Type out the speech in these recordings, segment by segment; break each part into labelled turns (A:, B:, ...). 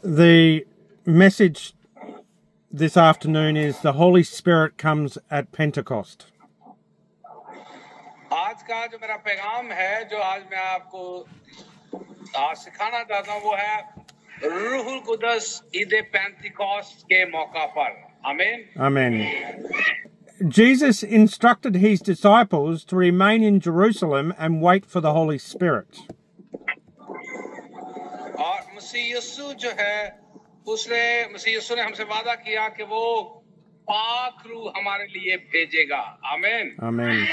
A: The message this afternoon is the Holy Spirit comes at Pentecost.
B: आज का जो मेरा पैगाम है जो आज मैं आपको सिखाना चाहता हूँ वो है रूहुल कुदस ईद पेंटिकॉस्ट के मौका पर आमीन
A: Amen. Jesus instructed his disciples to remain in Jerusalem and wait for the Holy Spirit.
B: और मसीह यीशु जो है मसीह यीशु ने हमसे वादा किया कि वो पाक रूह हमारे लिए भेजेगा आमीन
A: Amen.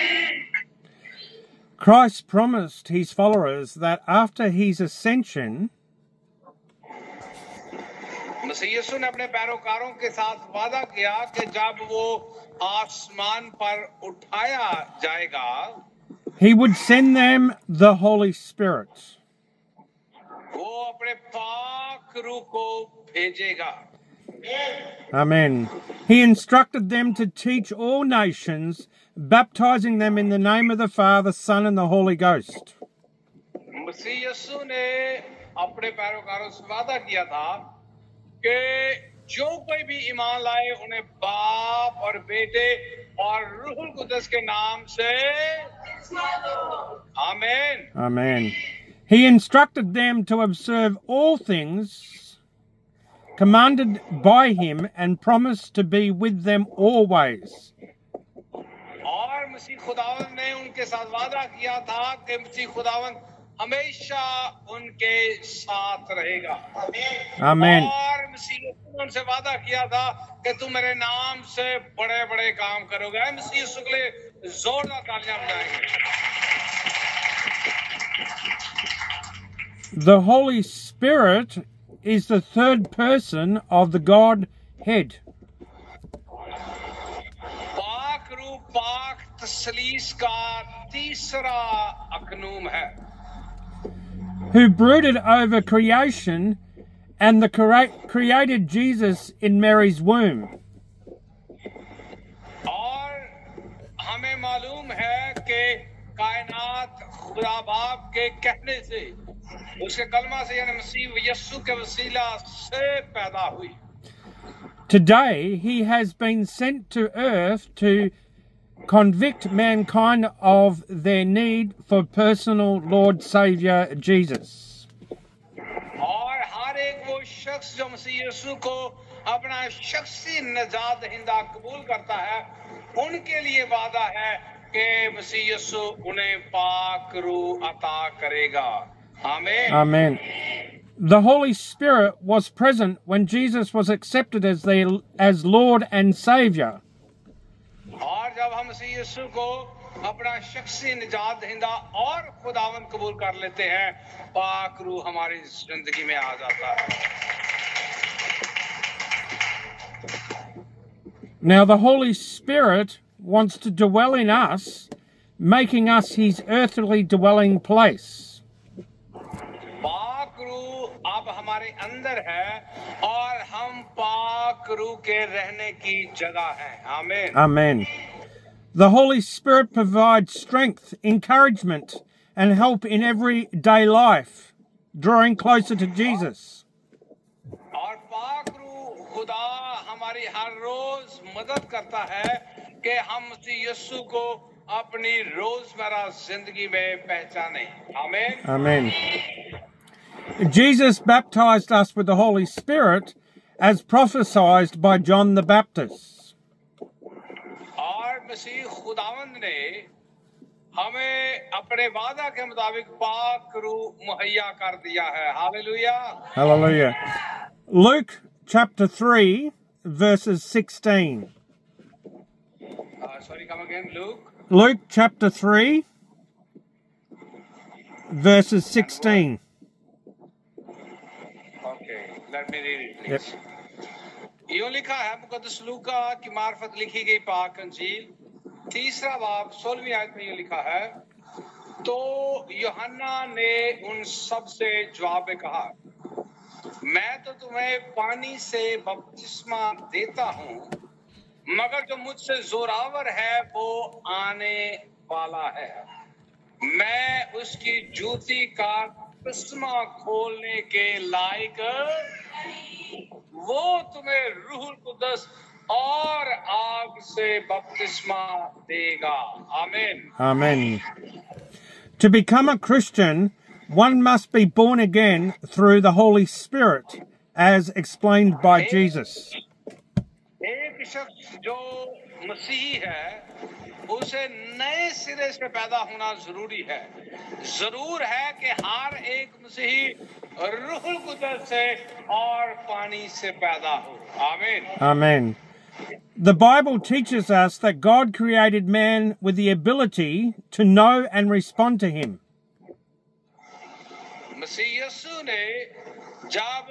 A: Christ promised his followers that after his ascension,
B: मसीह यीशु ने अपने पैरोकारों के साथ वादा किया कि जब वो आसमान पर उठाया जाएगा
A: he would send them the Holy Spirit.
B: वो अपने पाक रूह को भेजेगा
A: Amen. He instructed them to teach all nations, baptizing them in the name of the Father, Son, and the Holy Ghost.
B: मसीह यीशु ने अपने पैरोकारों से वादा किया था कि जो कोई भी ईमान लाए उन्हें बाप और बेटे और रूहुल कुदस के नाम से आमीन
A: Amen. He instructed them to observe all things commanded by him and promised to be with them always.
B: और मसीह खुदावंद ने उनके साथ वादा किया था कि मसीह खुदावंद हमेशा उनके साथ रहेगा
A: Amen.
B: और मसीह ने उनसे वादा किया था कि तुम मेरे नाम से बड़े बड़े काम करोगे मसीह यीशु के लिए जोरदार तालियां बजाएंगे
A: The Holy Spirit is the third person of the Godhead.
B: पाक रूह पाक तसलीस का तीसरा अकनूम है
A: Who brooded over creation and created Jesus in Mary's womb.
B: और हमें मालूम है कि कायनात खुदा बाप के कहने से उसके कलमा से यानी मसीह यीशु के वसीला से पैदा हुई
A: Today, he has been sent to earth to convict mankind of their need for personal Lord Saviour Jesus.
B: और हर एक वो शख्स जो मसीह यीशु को अपना शख्सी निजात दहिंदा कबूल करता है उनके लिए वादा है कि मसीह यीशु उन्हें पाक रूह अता करेगा आमीन
A: Amen. The Holy Spirit was present when Jesus was accepted as Lord and Saviour.
B: और जब हम मसीह यीशु को अपना शख्सी निजात दहिंदा और खुदावंद कबूल कर लेते हैं पाक रूह हमारी जिंदगी में आ जाता है
A: Now the Holy Spirit wants to dwell in us, making us his earthly dwelling place.
B: पाक रूह अब हमारे अंदर है और हम पाक रूह के रहने की जगह हैं आमीन
A: Amen. The Holy Spirit provides strength, encouragement, and help in everyday life, drawing closer to Jesus.
B: और पाक रूह खुदा हमारी हर रोज मदद करता है कि हम मसीह यीशु को अपनी रोजमर्रा जिंदगी में पहचानें आमीन
A: Amen. Jesus baptized us with the Holy Spirit as prophesied by John the Baptist.
B: और मसीह खुदावंद ने हमें अपने वादा के मुताबिक पाक रूह मुहैया कर दिया है hallelujah
A: Hallelujah. Luke chapter 3 verses 16.
B: sorry come again
A: Luke chapter 3 verses 16.
B: okay let me read it please यूं लिखा है मुकद्दस लूका की मार्फत लिखी गई पाक अंजील तीसरा बाब 16वीं आयत में यूं लिखा है तो यूहन्ना ने उन सब से जवाब में कहा मैं तो तुम्हें पानी से बपतिस्मा देता हूं मगर जो मुझसे जोरावर है वो आने वाला है मैं उसकी जूती का बपतिस्मा खोलने के लायक, वो तुम्हें रूहुल कुदस और आग से बपतिस्मा देगा। आमीन।
A: Amen. To become a Christian, one must be born again through the Holy Spirit, as explained by Jesus.
B: एक शख्स जो मसीही है, उसे नए सिरे से पैदा होना जरूरी है। जरूर है कि हर एक मसीही रूहुल कुदस से और पानी से पैदा हो। आमीन।
A: Amen. The Bible teaches us that God created man with the ability to know and respond to him.
B: मसीह यीशु ने जब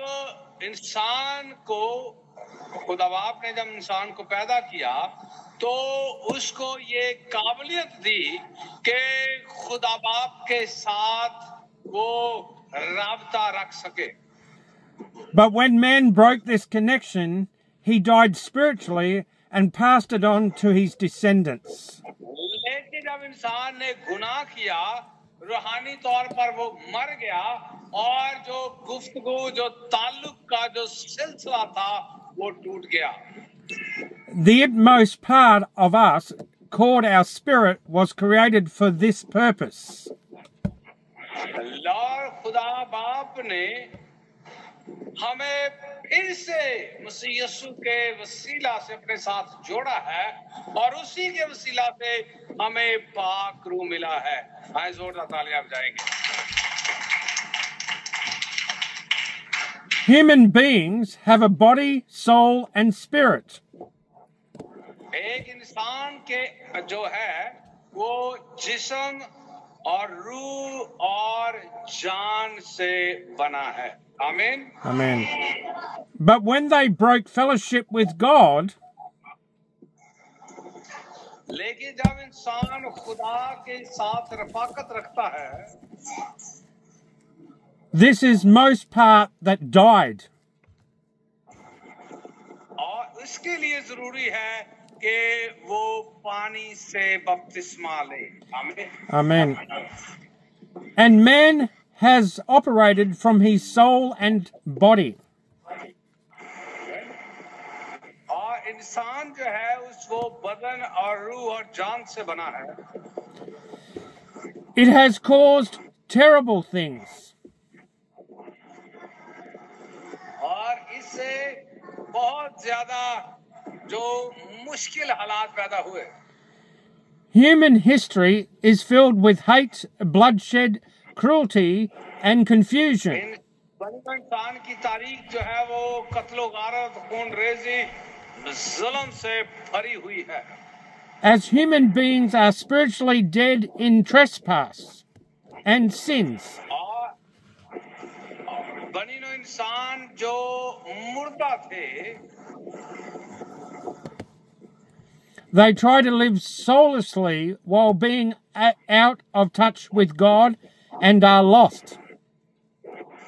B: इंसान को, खुदा बाप ने जब इंसान को पैदा किया, तो उसको ये काबिलियत दी कि खुदा बाप के साथ वो राबता रख सके।
A: But when man broke this connection, he died spiritually and passed it on to his descendants.
B: लेकिन जब इंसान ने गुनाह किया, रूहानी तौर पर वो मर गया, और जो गुफ्तगू, जो ताल्लुक का जो सिलसिला था, वो टूट गया।
A: The inmost part of us, called our spirit, was created for this purpose.
B: और खुदा बाप ने हमें फिर से मसीह यीशु के वसीला से अपने साथ जोड़ा है, और उसी के वसीला से हमें पाक रूह मिला है। आए जोरदार तालियां बजाएंगे।
A: Human beings have a body, soul, and spirit.
B: एक इंसान के जो है, वो जिस्म और रूह और जान से बना है। आमीन।
A: Amen. But when they broke fellowship with God,
B: लेकिन जब इंसान खुदा के साथ रफाकत रखता है,
A: this is most part that died.
B: और इसके लिए जरूरी है कि वो पानी से बपतिस्मा ले। आमीन।
A: Amen. And man has operated from his soul and body.
B: और इंसान जो है, उसको बदन और रूह और जान से बना है।
A: It has caused terrible things.
B: और इससे बहुत ज्यादा जो मुश्किल हालात पैदा हुए।
A: Human history is filled with hate, bloodshed, cruelty, and confusion.
B: इंसान की तारीख जो है, वो कत्लो गारत, खून रेजी, जुल्म से भरी हुई है।
A: As human beings are spiritually dead in trespass and sins,
B: और बनीनो इंसान जो मुर्दा थे,
A: they try to live soullessly while being out of touch with God and are lost.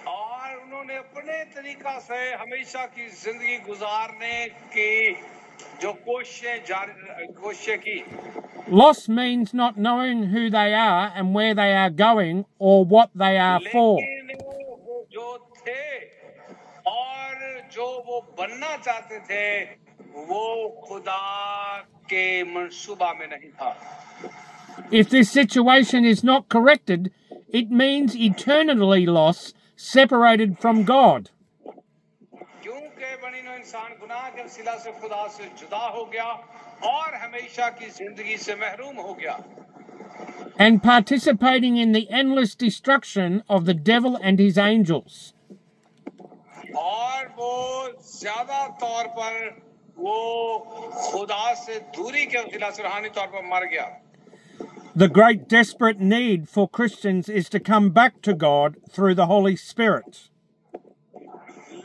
B: और उन्होंने अपने तरीका से हमेशा की जिंदगी गुजारने की जो कोशिशें की।
A: Lost means not knowing who they are and where they are going or what they are for.
B: लेकिन वो जो थे और जो वो बनना चाहते थे, वो खुदा के मंसूबा में नहीं था।
A: If this situation is not corrected, it means eternally lost, separated from God.
B: क्योंकि बनीनो इंसान गुनाह के वसीला से खुदा से जुदा हो गया और हमेशा की जिंदगी से महरूम हो गया।
A: And participating in the endless destruction of the devil and his angels.
B: और वो ज्यादा तौर पर वो खुदा से दूरी के वसीला से रूहानी तौर पर मर गया।
A: The great desperate need for Christians is to come back to God through the Holy Spirit.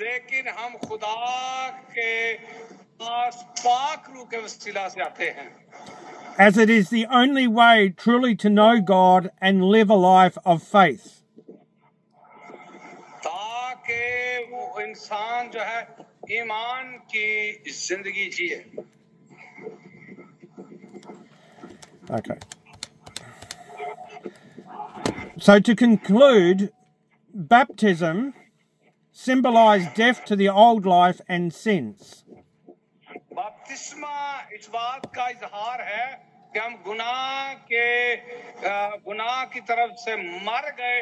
B: लेकिन हम खुदा के पास पाक रूह के वसीला से आते हैं।
A: As it is the only way truly to know God and live a life of faith.
B: ताकि वो इंसान जो है ईमान की जिंदगी जिए।
A: Okay. So to conclude, baptism symbolized death to the old life and sins.
B: बपतिस्मा इस बात का इजहार है कि हम गुनाह की तरफ से मर गए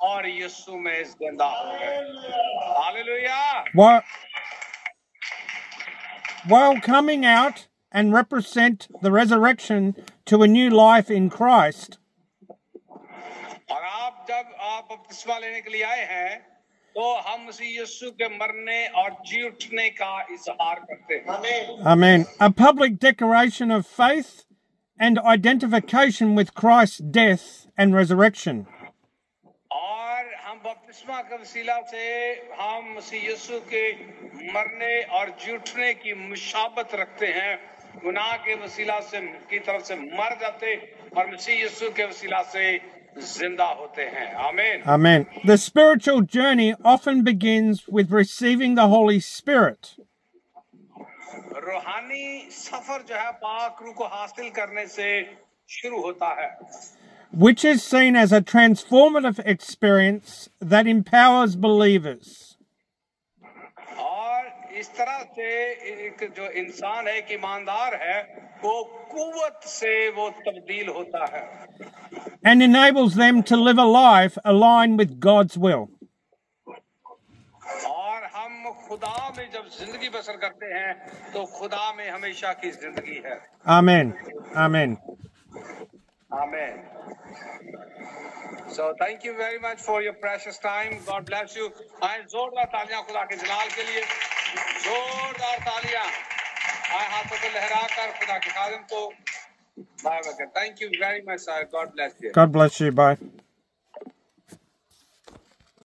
B: और यीशु में जिंदा हो गए। Hallelujah.
A: While coming out and represent the resurrection to a new life in Christ,
B: और जब आप बपतिस्मा लेने के लिए आए हैं तो हम मसीह यीशु के मरने और जी उठने का इजहार करते हैं।
A: Amen. A public declaration of faith and identification with Christ's death and resurrection.
B: और हम बपतिस्मा के वसीला से हम मसीह यीशु के मरने और जी उठने की मुशाबत रखते हैं। गुनाह के वसीला से की तरफ से मर जाते और मसीह यीशु के वसीला से जिंदा होते हैं। आमीन।
A: Amen. The spiritual journey often begins with receiving the Holy Spirit.
B: रूहानी सफर जो है पाक रूह को हासिल करने से शुरू होता है,
A: which is seen as a transformative experience that empowers believers.
B: और इस तरह से एक जो इंसान है, एक ईमानदार है, वो कुव्वत से वो तब्दील होता है
A: and enables them to live a life aligned with God's will.
B: और हम खुदा में जब जिंदगी बसर करते हैं तो खुदा में हमेशा की जिंदगी है।
A: Amen. Amen.
B: Amen. So thank you very much for your precious time. God bless you. आए जोरदार तालियां खुदा के जलाल के लिए, जोरदार तालियां। आए हाथों को लहराकर खुदा के खादिम को bye bye. Thank you very much, sir. God bless you.
A: God bless you. Bye.